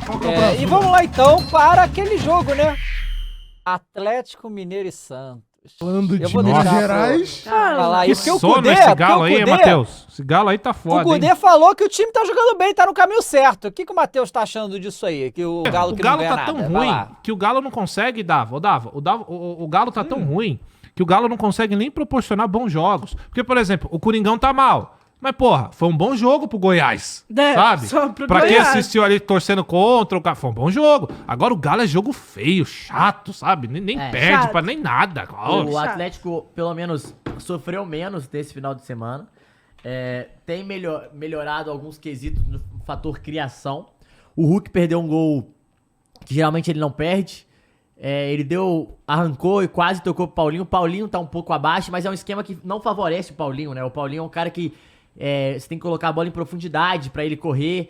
Qual que é o próximo? E vamos lá então para aquele jogo, né? Atlético Mineiro e Santos. Falando de Eu vou Minas deixar Gerais. Falar Que isso, porque o sono Cudê, esse galo aí, porque o hein, Cudê, Matheus? Esse galo aí tá o foda, Cudê hein? falou que o time tá jogando bem, tá no caminho certo. O que o Matheus tá achando disso aí? Que o Galo O que Galo não ganha tá tão nada. Vai ruim lá. que o Galo não consegue, o Galo tá tão ruim que o Galo não consegue nem proporcionar bons jogos. Porque, por exemplo, o Coringão tá mal. Mas, porra, foi um bom jogo pro Goiás, sabe? só pro Pra quem Goiás. assistiu ali torcendo contra, o cara foi um bom jogo. Agora o Galo é jogo feio, chato, sabe? Nem perde chato. pra nem nada. O Atlético, pelo menos, sofreu menos desse final de semana. Tem melhorado alguns quesitos no fator criação. O Hulk perdeu um gol que geralmente ele não perde. Ele arrancou e quase tocou pro Paulinho. O Paulinho tá um pouco abaixo, mas é um esquema que não favorece o Paulinho, né? O Paulinho é um cara que você tem que colocar a bola em profundidade pra ele correr,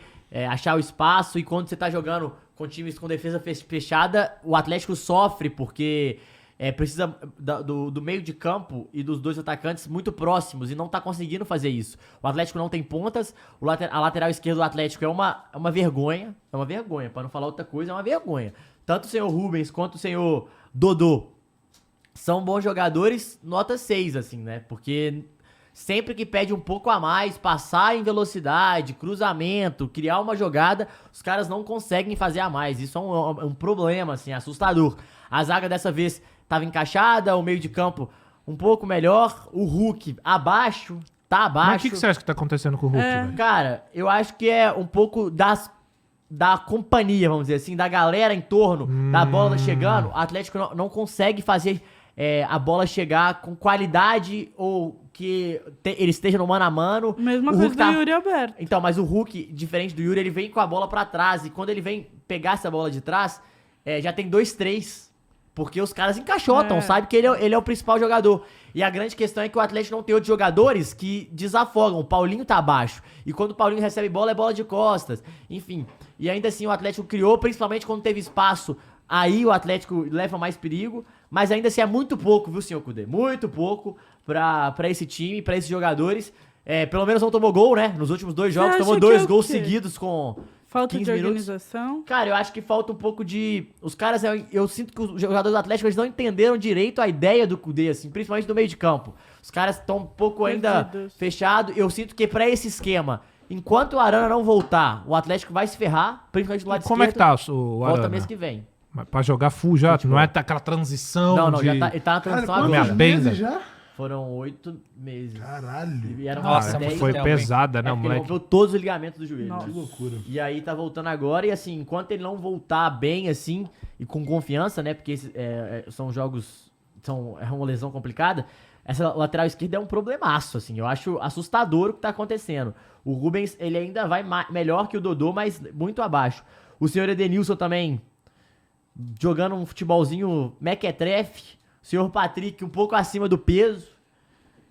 achar o espaço. E quando você tá jogando com times com defesa fechada, o Atlético sofre porque precisa do meio de campo e dos dois atacantes muito próximos e não tá conseguindo fazer isso. O Atlético não tem pontas, a lateral esquerda do Atlético é uma vergonha. É uma vergonha, pra não falar outra coisa, é uma vergonha. Tanto o senhor Rubens quanto o senhor Dodô são bons jogadores, nota 6, assim, né? Porque sempre que pede um pouco a mais, passar em velocidade, cruzamento, criar uma jogada, os caras não conseguem fazer a mais. Isso é um problema, assim, assustador. A zaga dessa vez tava encaixada, o meio de campo um pouco melhor, o Hulk abaixo, tá abaixo. Mas o que você acha que tá acontecendo com o Hulk, velho? Cara, eu acho que é um pouco da companhia, vamos dizer assim, da galera em torno da bola chegando. O Atlético não consegue fazer a bola chegar com qualidade ou que ele esteja no mano a mano. Mesma O coisa Hulk do Yuri Alberto. Então, mas o Hulk, diferente do Yuri, ele vem com a bola pra trás. E quando ele vem pegar essa bola de trás, já tem 2-3. Porque os caras encaixotam, sabe? Que ele é o principal jogador. E a grande questão é que o Atlético não tem outros jogadores que desafogam. O Paulinho tá abaixo. E quando o Paulinho recebe bola, é bola de costas. Enfim. E ainda assim o Atlético criou, principalmente quando teve espaço. Aí o Atlético leva mais perigo. Mas ainda assim é muito pouco, viu, senhor Cudê? Muito pouco pra esse time, pra esses jogadores. Pelo menos não tomou gol, né? Nos últimos 2 jogos Você tomou acha que 2 é o gols quê? seguidos com Falta 15 de minutos. organização. Cara, eu acho que falta um pouco de... Os caras, eu sinto que os jogadores do Atlético, eles não entenderam direito a ideia do Cudê, assim, principalmente do meio de campo. Os caras estão um pouco ainda Perdidos. fechados. Eu sinto que pra esse esquema, enquanto o Arana não voltar, o Atlético vai se ferrar, principalmente do lado Como é que esquerdo. tá o Volta Arana? mês que vem. Mas pra jogar full já, não é aquela transição Não, de... já tá, ele tá na transição Cara, Minha agora. quantos benza. meses já? Foram 8 meses. Caralho. E eram Nossa, 10. Foi tempo, pesada, né, o Ele moleque? rompeu todos os ligamentos do joelho. Nossa. né? Que loucura. E aí tá voltando agora e assim, enquanto ele não voltar bem assim e com confiança, né, porque são jogos, é uma lesão complicada, essa lateral esquerda é um problemaço, assim, eu acho assustador o que tá acontecendo. O Rubens, ele ainda vai melhor que o Dodô, mas muito abaixo. O senhor Edenilson também jogando um futebolzinho mequetrefe, o senhor Patrick um pouco acima do peso.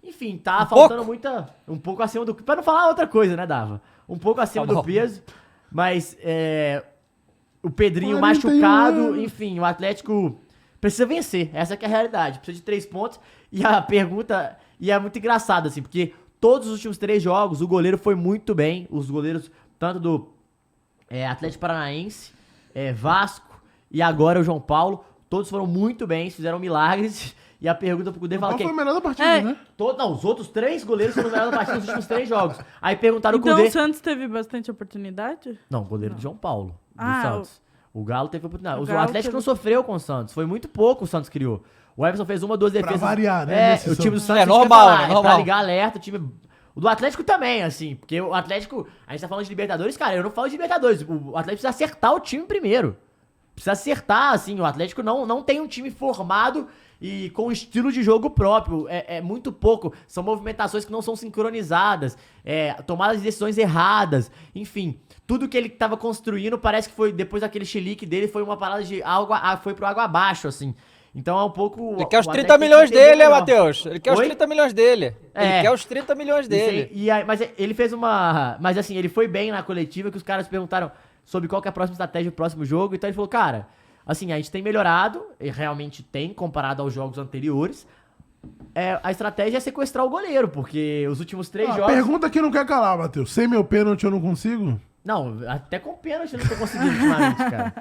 Enfim, tá faltando muita... Um pouco acima do... Pra não falar outra coisa, né, Dava? Um pouco acima Tá do bom. peso, mas o Pedrinho 41 machucado, anos. enfim, o Atlético precisa vencer. Essa que é a realidade. Precisa de 3 pontos. E a pergunta... E é muito engraçado, assim, porque todos os últimos 3 jogos, o goleiro foi muito bem. Os goleiros, tanto do Atlético Paranaense, Vasco e agora o João Paulo, todos foram muito bem, fizeram milagres. E a pergunta pro Cudê fala Qual que... foi o melhor da partida, né? Não, os outros 3 goleiros foram melhores da partida nos últimos 3 jogos. Aí perguntaram Então o Cudê... o Santos teve bastante oportunidade? Não, o goleiro do João Paulo, do Ah, Santos. O Galo teve oportunidade. o O Galo Atlético teve- não sofreu com o Santos. Foi muito pouco o Santos criou. O Everson fez 1, 2 defesas. variar, né, nesse O time do Santos. Santos É isso que eu ia normal, falar, né? pra Normal. ligar alerta. O time... O do Atlético também, assim. Porque o Atlético... A gente tá falando de Libertadores, cara. Eu não falo de Libertadores. O Atlético precisa acertar o time primeiro. Precisa acertar, assim. O Atlético não tem um time formado e com estilo de jogo próprio. É muito pouco. São movimentações que não são sincronizadas. Tomadas de decisões erradas. Enfim, tudo que ele tava construindo parece que foi, depois daquele chilique dele, foi uma parada de foi pro água abaixo, assim. Então é um pouco... Ele quer os o 30 Atlético tem que milhões entender dele, né, melhor. Matheus? Ele quer os Oi? 30 milhões dele. Ele É. quer os 30 milhões dele. Isso aí, mas ele fez uma... Mas assim, ele foi bem na coletiva, que os caras perguntaram sobre qual que é a próxima estratégia do próximo jogo. Então ele falou, cara, assim, a gente tem melhorado, e realmente tem, comparado aos jogos anteriores. A estratégia é sequestrar o goleiro, porque os últimos 3 Ah, jogos... pergunta que não quer calar, Matheus. Sem meu pênalti eu não consigo? Não, até com pênalti eu não tô conseguindo ultimamente, cara.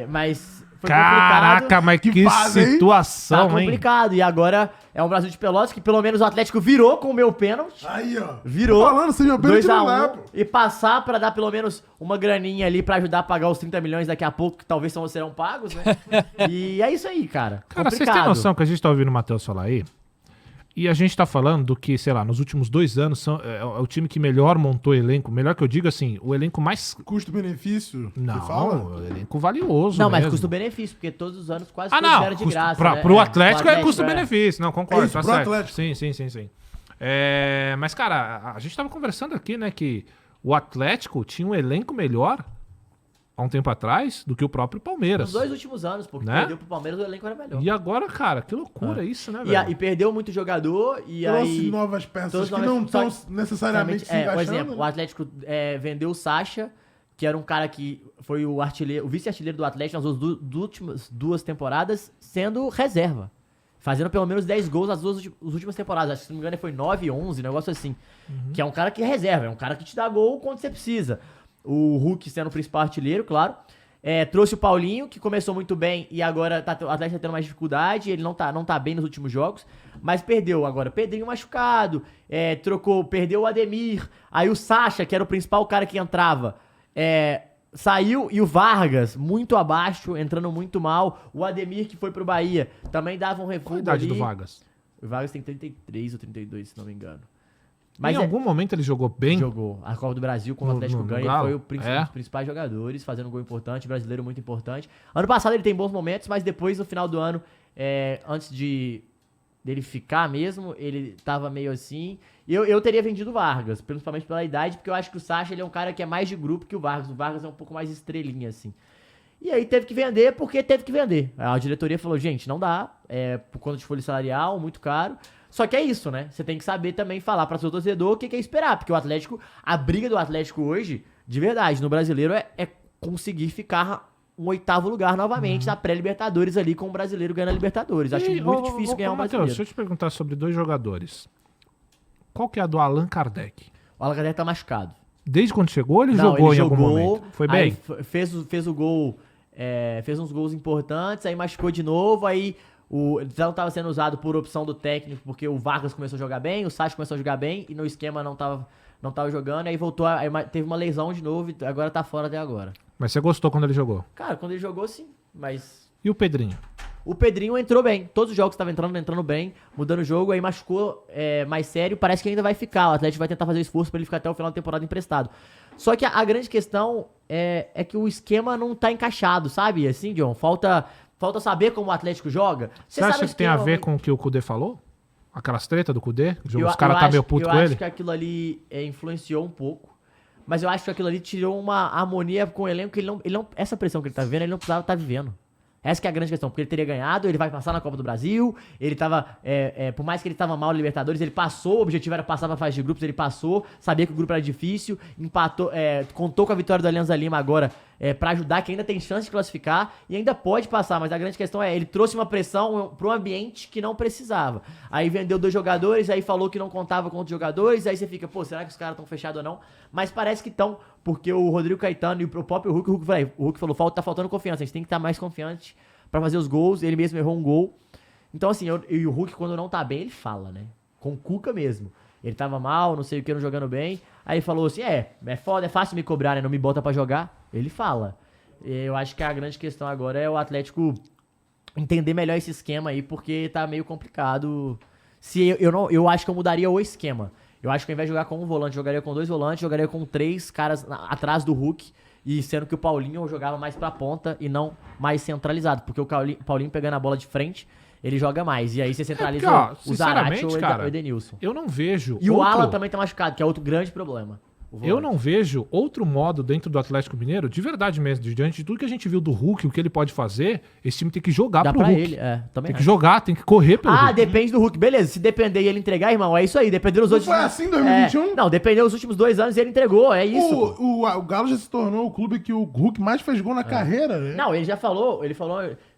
Mas foi Caraca, complicado. mas que fase, hein? Tá situação, hein? complicado. E agora é um Brasil de Pelotas que pelo menos o Atlético virou com o meu pênalti. Aí, ó. Virou. Tô falando, seja bem 2x1 e passar pra dar pelo menos uma graninha ali pra ajudar a pagar os 30 milhões daqui a pouco, que talvez serão pagos, né? E é isso aí, cara. Cara, vocês têm noção que a gente tá ouvindo o Matheus falar aí? E a gente tá falando do que, sei lá, nos últimos 2 anos é o time que melhor montou elenco. Melhor que eu digo assim, o elenco mais. Custo-benefício? Não, Você fala? o elenco valioso. Não, mas mesmo. custo-benefício, porque todos os anos quase Ah, todos não. eram de Custo, graça. pra, né? pro Atlético é pro custo-benefício. Não, concordo, É isso, tá pro certo. Atlético. Sim. Mas, cara, a gente tava conversando aqui, né, que o Atlético tinha um elenco melhor há um tempo atrás do que o próprio Palmeiras. Nos 2 últimos anos, porque Né? perdeu pro Palmeiras, o elenco era melhor. E agora, cara, que loucura isso, né, E, velho? e perdeu muito jogador, e Trouxe aí... novas peças Todas que novas- não só- estão necessariamente se Por encaixando. exemplo, o Atlético vendeu o Sacha, que era um cara que foi o vice-artilheiro do Atlético nas últimas 2 temporadas, sendo reserva. Fazendo pelo menos 10 gols nas últimas temporadas. Acho que, se não me engano, foi 9, 11, um negócio assim. Que é um cara que é reserva, é um cara que te dá gol quando você precisa. O Hulk sendo o principal artilheiro, claro. Trouxe o Paulinho, que começou muito bem e agora o Atlético tá tendo mais dificuldade. Ele não tá bem nos últimos jogos, mas perdeu agora. Pedrinho machucado, perdeu o Ademir. Aí o Sacha, que era o principal cara que entrava, saiu, e o Vargas, muito abaixo, entrando muito mal. O Ademir, que foi pro Bahia, também dava um Qual a refúgio idade ali. do Vargas? O Vargas tem 33 ou 32, se não me engano. Em algum momento ele jogou bem? Jogou a Copa do Brasil com o No- Atlético no ganha, Galo? foi um É? dos principais jogadores, fazendo um gol importante, brasileiro muito importante. Ano passado ele tem bons momentos, mas depois, no final do ano, antes dele ficar mesmo, ele tava meio assim. Eu teria vendido o Vargas, principalmente pela idade, porque eu acho que o Sacha ele é um cara que é mais de grupo que o Vargas. O Vargas é um pouco mais estrelinha, assim. E aí teve que vender porque teve que vender. A diretoria falou, gente, não dá, por conta de folha salarial, muito caro. Só que é isso, né? Você tem que saber também falar para seu torcedor o que é esperar. Porque o Atlético, a briga do Atlético hoje, de verdade, no brasileiro, é conseguir ficar um 8º lugar novamente na pré-Libertadores ali, com o brasileiro ganhando a Libertadores. Acho muito difícil ganhar um Matheus, brasileiro. deixa eu te perguntar sobre 2 jogadores. Qual que é a do Allan Kardec? O Allan Kardec tá machucado. Desde quando chegou, ele Não, jogou ele em algum momento? Foi aí bem? fez o gol, fez uns gols importantes, aí machucou de novo, aí ele não tava sendo usado por opção do técnico, porque o Vargas começou a jogar bem, o Sacha começou a jogar bem, e no esquema não tava jogando, aí voltou, aí teve uma lesão de novo, e agora tá fora até agora. Mas você gostou quando ele jogou? Cara, quando ele jogou, sim, mas... E o Pedrinho? O Pedrinho entrou bem, todos os jogos estavam entrando bem, mudando o jogo, aí machucou mais sério, parece que ainda vai ficar, o Atlético vai tentar fazer esforço pra ele ficar até o final da temporada emprestado. Só que a grande questão é que o esquema não tá encaixado, sabe? Assim, John, falta saber como o Atlético joga. Você sabe acha o que tem a esquema, ver com o que o Kudê falou? Aquelas tretas do Kudê? Os eu caras tá acho- meio puto com Eu ele? acho que aquilo ali influenciou um pouco, mas eu acho que aquilo ali tirou uma harmonia com o elenco que ele não essa pressão que ele tá vivendo, ele não precisava estar vivendo. Essa que é a grande questão, porque ele teria ganhado, ele vai passar na Copa do Brasil, ele tava, por mais que ele tava mal na Libertadores, ele passou, o objetivo era passar pra fase de grupos, ele passou, sabia que o grupo era difícil, empatou, contou com a vitória do Alianza Lima agora, pra ajudar, que ainda tem chance de classificar, e ainda pode passar, mas a grande questão ele trouxe uma pressão pro ambiente que não precisava. Aí vendeu 2 jogadores, aí falou que não contava com outros jogadores, aí você fica, pô, será que os caras estão fechados ou não? Mas parece que estão, porque o Rodrigo Caetano e o próprio Hulk, o Hulk falou, tá faltando confiança, a gente tem que estar mais confiante pra fazer os gols, ele mesmo errou um gol. Então assim, e o Hulk quando não tá bem, ele fala, né? Com o Cuca mesmo. Ele tava mal, não sei o que, não jogando bem. Aí falou assim, é foda, é fácil me cobrar, né? Não me bota pra jogar. Ele fala. Eu acho que a grande questão agora é o Atlético entender melhor esse esquema aí, porque tá meio complicado. Eu acho que eu mudaria o esquema. Eu acho que ao invés de jogar com um volante, jogaria com 2 volantes, jogaria com 3 caras atrás do Hulk. E sendo que o Paulinho jogava mais pra ponta e não mais centralizado. Porque o Paulinho pegando a bola de frente, ele joga mais. E aí você centraliza porque, ó, o Zarate ou sinceramente, o Edenilson. Eu não vejo. E o Alan também tá machucado, que é outro grande problema. Eu não vejo outro modo dentro do Atlético Mineiro, de verdade mesmo, diante de tudo que a gente viu do Hulk, o que ele pode fazer, esse time tem que jogar Dá pro pra Hulk. ele, também Tem que acho. jogar, tem que correr pelo Hulk. Depende do Hulk. Beleza, se depender e ele entregar, irmão, é isso aí. Depender dos Não outros... foi assim em 2021? Não, dependeu dos últimos 2 anos e ele entregou, é isso. pô. O Galo já se tornou o clube que o Hulk mais fez gol na carreira, né? Não, ele já falou,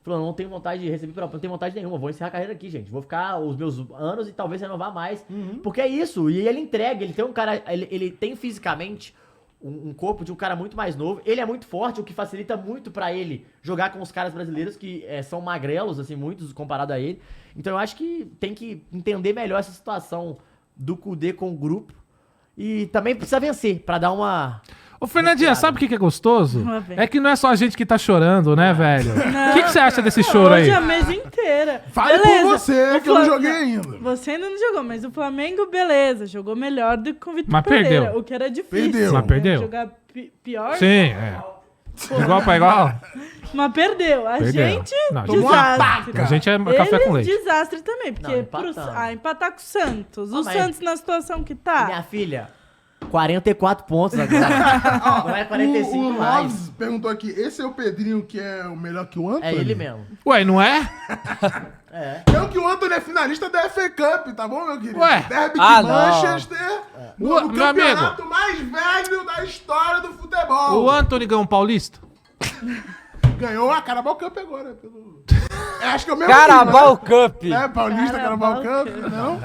não tenho vontade de receber não tenho vontade nenhuma, vou encerrar a carreira aqui, gente. Vou ficar os meus anos e talvez renovar mais. Porque é isso, e ele entrega, ele tem um cara, ele tem fisicamente um corpo de um cara muito mais novo. Ele é muito forte, o que facilita muito pra ele jogar com os caras brasileiros que são magrelos, assim, muitos comparado a ele. Então eu acho que tem que entender melhor essa situação do Kudê com o grupo. E também precisa vencer, pra dar uma... Ô, Fernandinha, sabe o que é gostoso? Lá vem. É que não é só a gente que tá chorando, né, velho? O que você acha desse choro aí? Hoje a mesa inteira. Fale Beleza, por você, o que eu não Flam- joguei ainda. Você ainda não jogou, mas o Flamengo, beleza, jogou melhor do que o Vitor Mas Pereira. perdeu. O que era difícil. Perdeu. Mas perdeu. Jogar pior, Sim, é. Igual pra igual? mas perdeu. A Perdeu. gente, Não, Tomou uma desastre. A gente é café com Eles, leite. desastre também, porque Não, empatando. empatar com o Santos. Ah, O mas- Santos na situação que tá. Minha filha, 44 pontos agora. Não é 45 o mais. Loves perguntou aqui, esse é o Pedrinho que é o melhor que o Antony? É ele mesmo. Ué, não é? É. É que o Antony é finalista da FA Cup, tá bom, meu querido? Ué. Derby Ah, de não. Manchester, Ué, o meu campeonato mais velho da história do futebol. O Antony ganhou um paulista? Ganhou a Carabao Cup agora. Acho que é o mesmo Carabao time, Cup. né? É, Paulista, Carabao Carabao Cup, não?